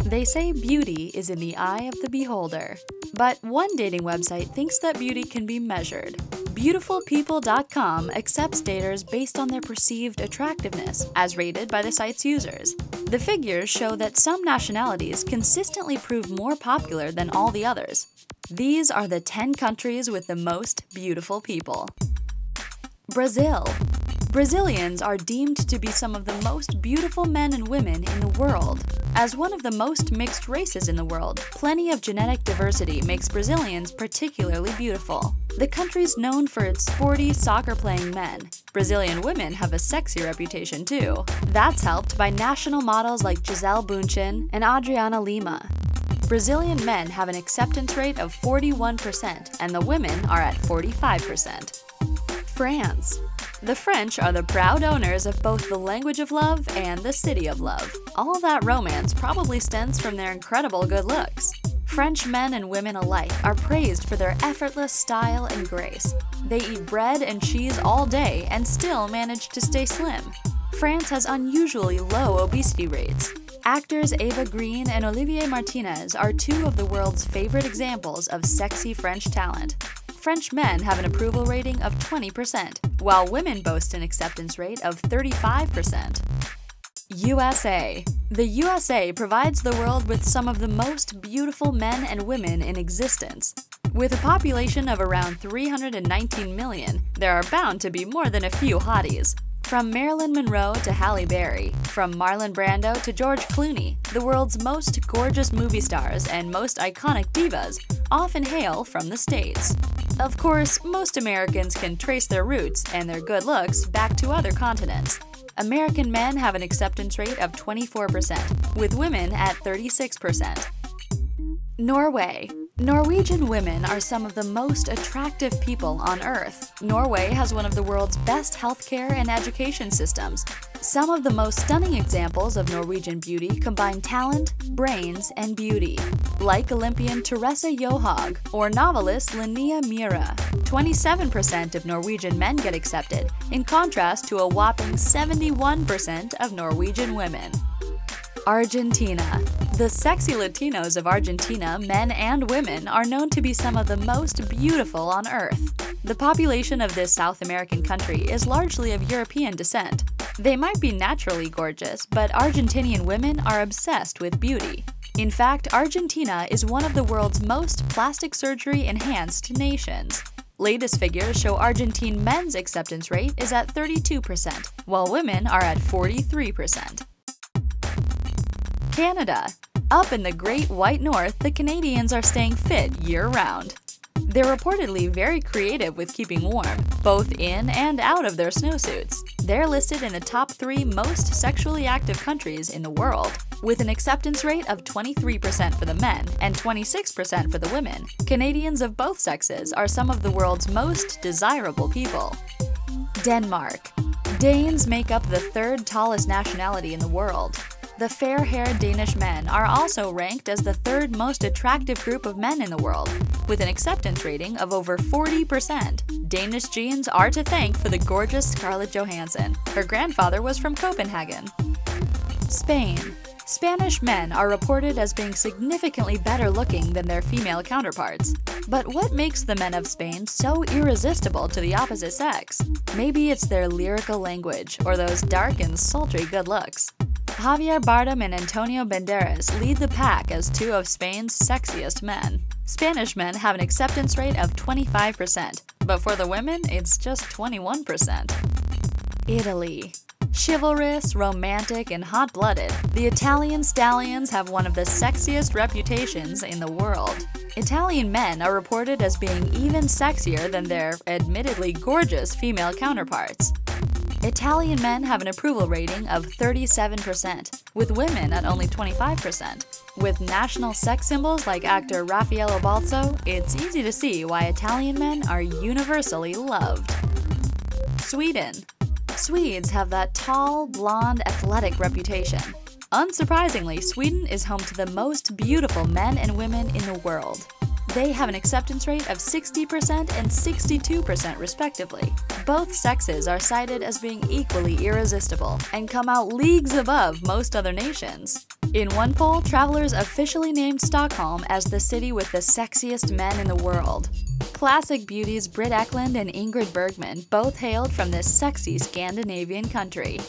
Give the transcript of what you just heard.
They say beauty is in the eye of the beholder. But one dating website thinks that beauty can be measured. beutiflpeople.com accepts daters based on their perceived attractiveness, as rated by the site's users. The figures show that some nationalities consistently prove more popular than all the others. These are the 10 countries with the most beautiful people. Brazil. Brazilians are deemed to be some of the most beautiful men and women in the world. As one of the most mixed races in the world, plenty of genetic diversity makes Brazilians particularly beautiful. The country's known for its sporty, soccer-playing men. Brazilian women have a sexy reputation too. That's helped by national models like Gisele Bündchen and Adriana Lima. Brazilian men have an acceptance rate of 41%, and the women are at 45%. France. The French are the proud owners of both the language of love and the city of love. All that romance probably stems from their incredible good looks. French men and women alike are praised for their effortless style and grace. They eat bread and cheese all day and still manage to stay slim. France has unusually low obesity rates. Actors Eva Green and Olivier Martinez are two of the world's favorite examples of sexy French talent. French men have an approval rating of 20%, while women boast an acceptance rate of 35%. USA. The USA provides the world with some of the most beautiful men and women in existence. With a population of around 319 million, there are bound to be more than a few hotties. From Marilyn Monroe to Halle Berry, from Marlon Brando to George Clooney, the world's most gorgeous movie stars and most iconic divas often hail from the States. Of course, most Americans can trace their roots and their good looks back to other continents. American men have an acceptance rate of 24%, with women at 36%. Norway. Norwegian women are some of the most attractive people on Earth. Norway has one of the world's best healthcare and education systems. Some of the most stunning examples of Norwegian beauty combine talent, brains, and beauty, like Olympian Teresa Johaug or novelist Linnea Myhre. 27% of Norwegian men get accepted, in contrast to a whopping 71% of Norwegian women. Argentina. The sexy Latinos of Argentina, men and women, are known to be some of the most beautiful on Earth. The population of this South American country is largely of European descent. They might be naturally gorgeous, but Argentinian women are obsessed with beauty. In fact, Argentina is one of the world's most plastic surgery-enhanced nations. Latest figures show Argentine men's acceptance rate is at 32%, while women are at 43%. Canada. Up in the Great White North, the Canadians are staying fit year-round. They're reportedly very creative with keeping warm, both in and out of their snowsuits. They're listed in the top 3 most sexually active countries in the world. With an acceptance rate of 23% for the men and 26% for the women, Canadians of both sexes are some of the world's most desirable people. Denmark. Danes make up the 3rd tallest nationality in the world. The fair-haired Danish men are also ranked as the 3rd most attractive group of men in the world, with an acceptance rating of over 40%. Danish genes are to thank for the gorgeous Scarlett Johansson. Her grandfather was from Copenhagen. Spain. Spanish men are reported as being significantly better looking than their female counterparts. But what makes the men of Spain so irresistible to the opposite sex? Maybe it's their lyrical language or those dark and sultry good looks. Javier Bardem and Antonio Banderas lead the pack as 2 of Spain's sexiest men. Spanish men have an acceptance rate of 25%, but for the women, it's just 21%. Italy. Chivalrous, romantic, and hot-blooded, the Italian stallions have one of the sexiest reputations in the world. Italian men are reported as being even sexier than their admittedly gorgeous female counterparts. Italian men have an approval rating of 37%, with women at only 25%. With national sex symbols like actor Raffaello Balzo, it's easy to see why Italian men are universally loved. Sweden. Swedes have that tall, blonde, athletic reputation. Unsurprisingly, Sweden is home to the most beautiful men and women in the world. They have an acceptance rate of 60% and 62% respectively. Both sexes are cited as being equally irresistible and come out leagues above most other nations. In one poll, travelers officially named Stockholm as the city with the sexiest men in the world. Classic beauties Britt Ekland and Ingrid Bergman both hailed from this sexy Scandinavian country.